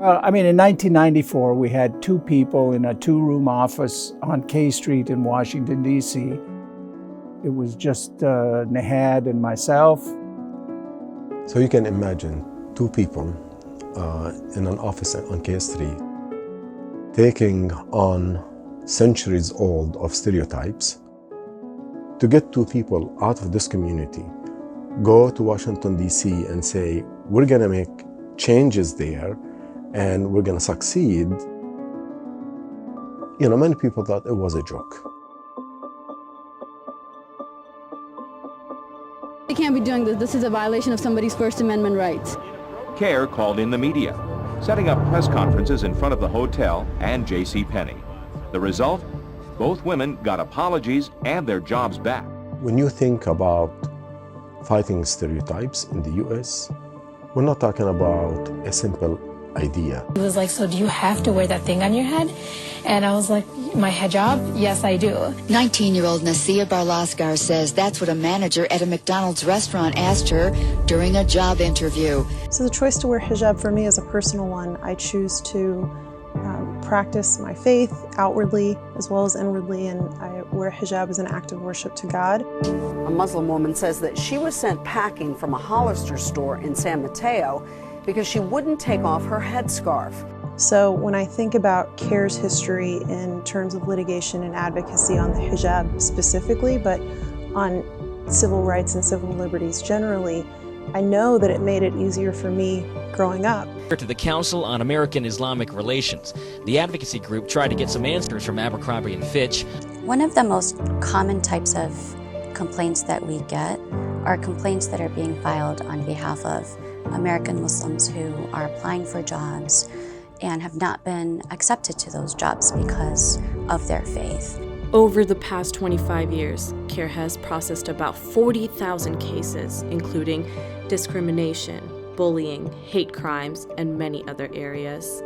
In 1994, we had two people in a two-room office on K Street in Washington, D.C. It was just Nahad and myself. So you can imagine two people in an office on K Street taking on centuries old of stereotypes to get two people out of this community, go to Washington, D.C. and say, we're gonna make changes there and we're gonna succeed. Many people thought it was a joke. They can't be doing this. This is a violation of somebody's First Amendment rights. CAIR called in the media, setting up press conferences in front of the hotel and JCPenney. The result? Both women got apologies and their jobs back. When you think about fighting stereotypes in the U.S., we're not talking about a simple idea. He was like, so do you have to wear that thing on your head? And I was like, my hijab? Yes, I do. 19-year-old Nasia Barlasgar says that's what a manager at a McDonald's restaurant asked her during a job interview. So the choice to wear hijab for me is a personal one. I choose to practice my faith outwardly as well as inwardly, and I wear hijab as an act of worship to God. A Muslim woman says that she was sent packing from a Hollister store in San Mateo because she wouldn't take off her headscarf. So when I think about CAIR's history in terms of litigation and advocacy on the hijab specifically, but on civil rights and civil liberties generally, I know that it made it easier for me growing up. To the Council on American Islamic Relations, the advocacy group tried to get some answers from Abercrombie & Fitch. One of the most common types of complaints that we get are complaints that are being filed on behalf of American Muslims who are applying for jobs and have not been accepted to those jobs because of their faith. Over the past 25 years, CAIR has processed about 40,000 cases, including discrimination, bullying, hate crimes, and many other areas.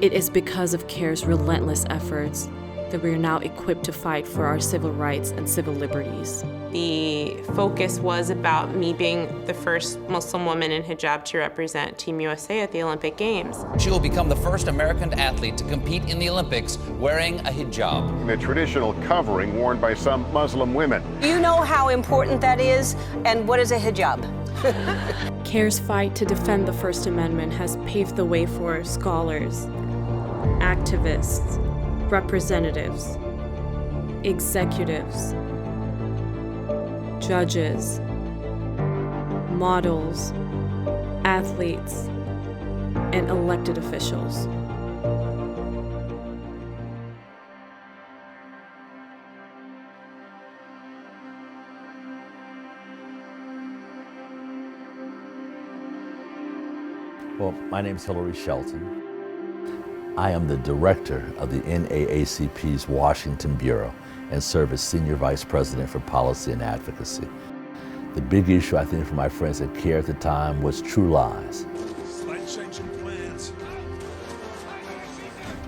It is because of CAIR's relentless efforts that we are now equipped to fight for our civil rights and civil liberties. The focus was about me being the first Muslim woman in hijab to represent Team USA at the Olympic Games. She will become the first American athlete to compete in the Olympics wearing a hijab. The traditional covering worn by some Muslim women. Do you know how important that is, and what is a hijab? CAIR's fight to defend the First Amendment has paved the way for scholars, activists, representatives, executives, judges, models, athletes, and elected officials. Well, my name is Hillary Shelton. I am the director of the NAACP's Washington Bureau and serve as Senior Vice President for Policy and Advocacy. The big issue, I think, for my friends at CAIR at the time was True Lies.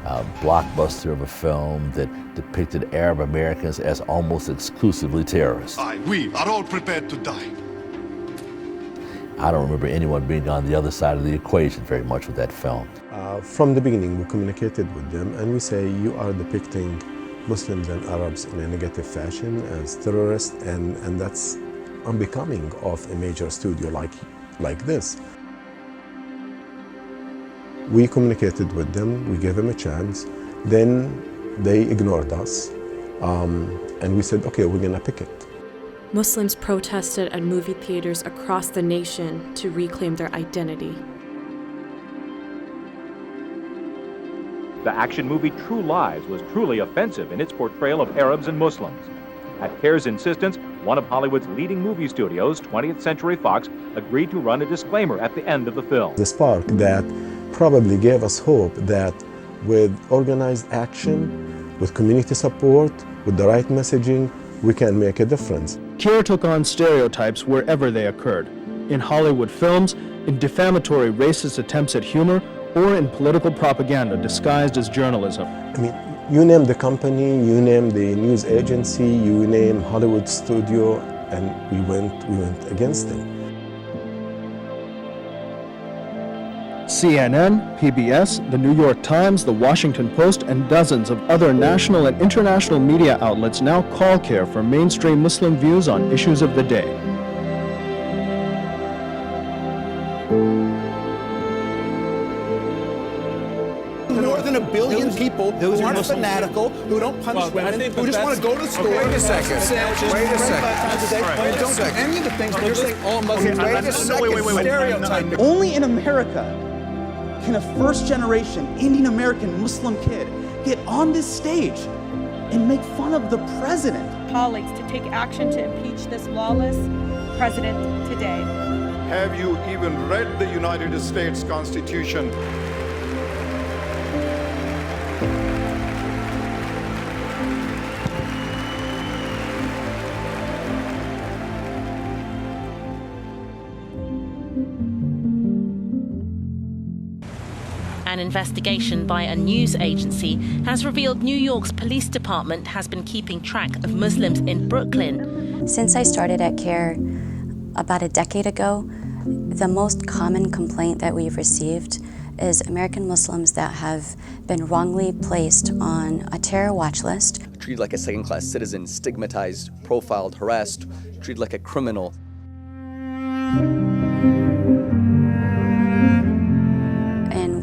A blockbuster of a film that depicted Arab Americans as almost exclusively terrorists. We are all prepared to die. I don't remember anyone being on the other side of the equation very much with that film. From the beginning, we communicated with them and we say, you are depicting Muslims and Arabs in a negative fashion as terrorists, and that's unbecoming of a major studio like this. We communicated with them, we gave them a chance, then they ignored us, and we said, okay, we're gonna pick it. Muslims protested at movie theaters across the nation to reclaim their identity. The action movie True Lies was truly offensive in its portrayal of Arabs and Muslims. At CAIR's insistence, one of Hollywood's leading movie studios, 20th Century Fox, agreed to run a disclaimer at the end of the film. The spark that probably gave us hope that with organized action, with community support, with the right messaging, we can make a difference. CAIR took on stereotypes wherever they occurred, in Hollywood films, in defamatory racist attempts at humor, or in political propaganda disguised as journalism. I mean, you name the company, you name the news agency, you name Hollywood studio, and we went against them. CNN, PBS, the New York Times, the Washington Post, and dozens of other national and international media outlets now call CAIR for mainstream Muslim views on issues of the day. More than 1 billion people who aren't fanatical, who don't punish women, who just want to go to the store. Wait a second. Wait a second. And don't do any of the things that you're saying all Muslims Wait a second. stereotype. Only in America can a first-generation Indian American Muslim kid get on this stage and make fun of the president. Colleagues to take action to impeach this lawless president today. Have you even read the United States Constitution? An investigation by a news agency has revealed New York's police department has been keeping track of Muslims in Brooklyn. Since I started at CAIR about a decade ago, the most common complaint that we've received is American Muslims that have been wrongly placed on a terror watch list. Treated like a second-class citizen, stigmatized, profiled, harassed, treated like a criminal.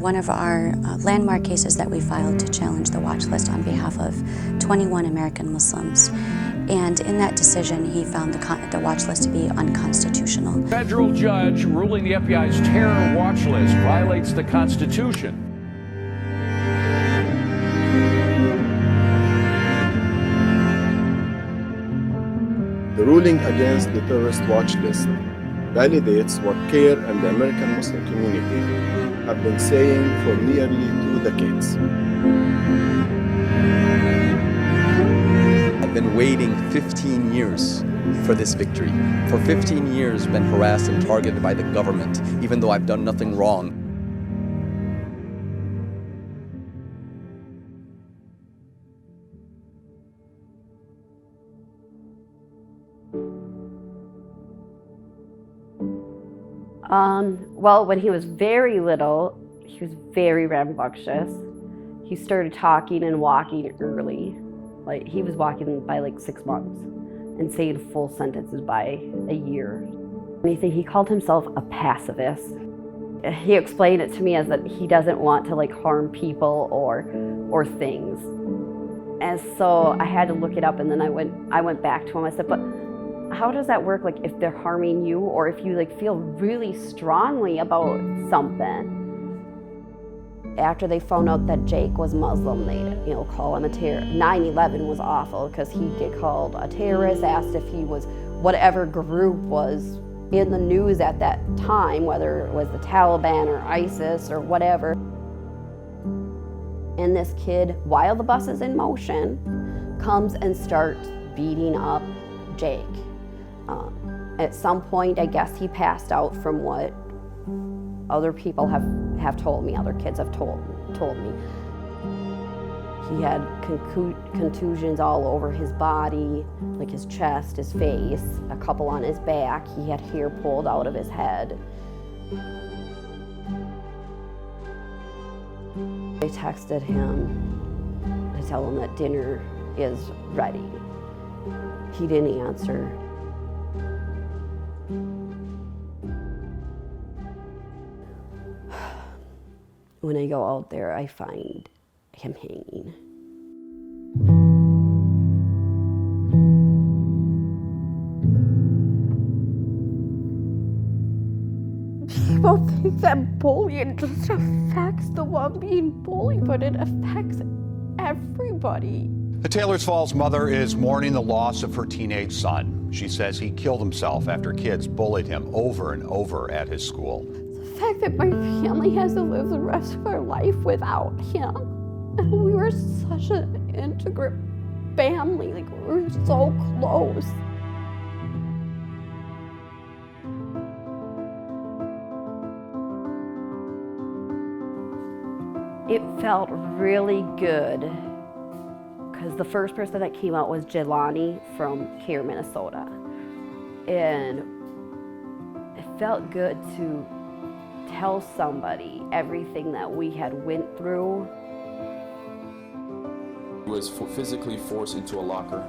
One of our landmark cases that we filed to challenge the watch list on behalf of 21 American Muslims. And in that decision, he found the watch list to be unconstitutional. Federal judge ruling the FBI's terror watch list violates the Constitution. The ruling against the terrorist watch list validates what CAIR and the American Muslim community have been saying for nearly 2 decades. I've been waiting 15 years for this victory. For 15 years, I've been harassed and targeted by the government, even though I've done nothing wrong. Well, when he was very little, he was very rambunctious. He started talking and walking early. Like, he was walking by like 6 months and saying full sentences by a year. He called himself a pacifist. He explained it to me as that he doesn't want to like harm people or things. And so I had to look it up, and then I went back to him. I said, but how does that work, like if they're harming you or if you like feel really strongly about something? After they found out that Jake was Muslim, they call him a terrorist. 9/11 was awful because he'd get called a terrorist, asked if he was whatever group was in the news at that time, whether it was the Taliban or ISIS or whatever. And this kid, while the bus is in motion, comes and starts beating up Jake. At some point, I guess he passed out from what other people have told me, other kids have told me. He had contusions all over his body, like his chest, his face, a couple on his back. He had hair pulled out of his head. I texted him to tell him that dinner is ready. He didn't answer. When I go out there, I find him hanging. People think that bullying just affects the one being bullied, but it affects everybody. The Taylor's Falls mother is mourning the loss of her teenage son. She says he killed himself after kids bullied him over and over at his school. The fact that my family has to live the rest of our life without him. And we were such an integral family, like we were so close. It felt really good because the first person that came out was Jelani from CAIR, Minnesota. And it felt good to tell somebody everything that we had went through. He was physically forced into a locker.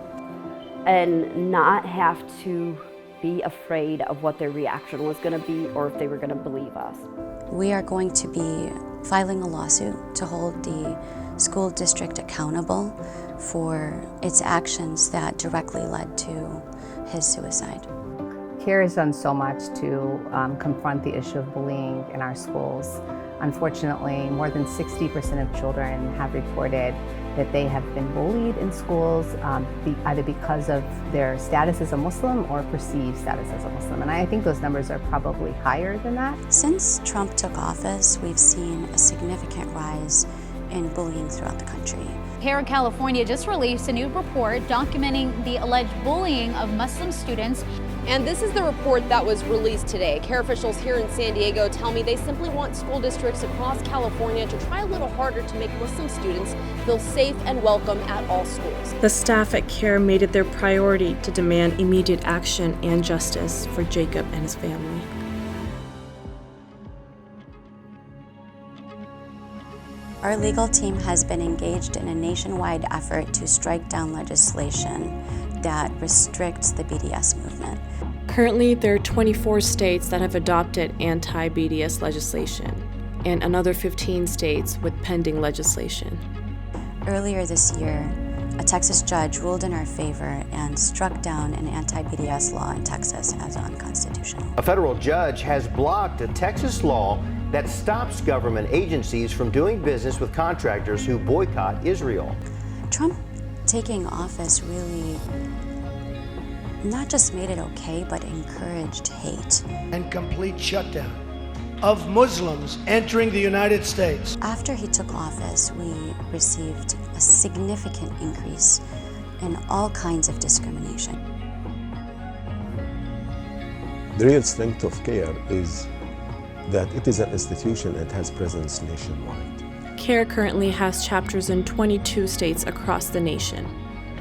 And not have to be afraid of what their reaction was going to be or if they were going to believe us. We are going to be filing a lawsuit to hold the school district accountable for its actions that directly led to his suicide. CAIR has done so much to confront the issue of bullying in our schools. Unfortunately, more than 60% of children have reported that they have been bullied in schools either because of their status as a Muslim or perceived status as a Muslim. And I think those numbers are probably higher than that. Since Trump took office, we've seen a significant rise in bullying throughout the country. CAIR California just released a new report documenting the alleged bullying of Muslim students. And this is the report that was released today. CAIR officials here in San Diego tell me they simply want school districts across California to try a little harder to make Muslim students feel safe and welcome at all schools. The staff at CAIR made it their priority to demand immediate action and justice for Jacob and his family. Our legal team has been engaged in a nationwide effort to strike down legislation that restricts the BDS movement. Currently, there are 24 states that have adopted anti-BDS legislation, and another 15 states with pending legislation. Earlier this year, a Texas judge ruled in our favor and struck down an anti-BDS law in Texas as unconstitutional. A federal judge has blocked a Texas law that stops government agencies from doing business with contractors who boycott Israel. Trump taking office really not just made it okay, but encouraged hate. And complete shutdown of Muslims entering the United States. After he took office, we received a significant increase in all kinds of discrimination. The real strength of CAIR is that it is an institution and has presence nationwide. CAIR currently has chapters in 22 states across the nation.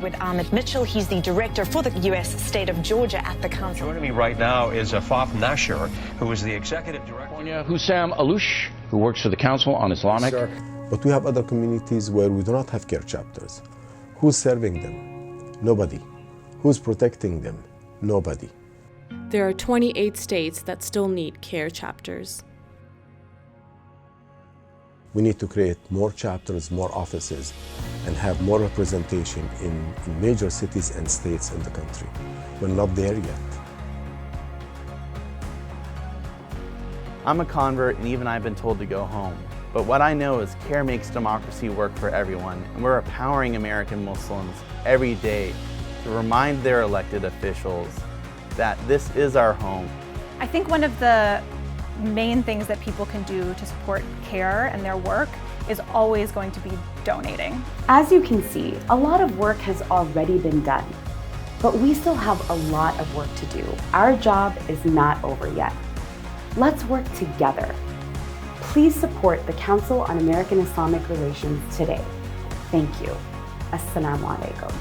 With Ahmed Mitchell, he's the director for the U.S. state of Georgia at the council. Joining me right now is Afaf Nasher, who is the executive director. Hussam Alouche, who works for the Council on Islamic. Sure. But we have other communities where we do not have CAIR chapters. Who's serving them? Nobody. Who's protecting them? Nobody. There are 28 states that still need CAIR chapters. We need to create more chapters, more offices, and have more representation in major cities and states in the country. We're not there yet. I'm a convert, and even I've been told to go home. But what I know is CAIR makes democracy work for everyone, and we're empowering American Muslims every day to remind their elected officials that this is our home. I think one of the main things that people can do to support CAIR and their work is always going to be donating. As you can see, a lot of work has already been done, but we still have a lot of work to do. Our job is not over yet. Let's work together. Please support the Council on American Islamic Relations today. Thank you. Assalamu alaikum.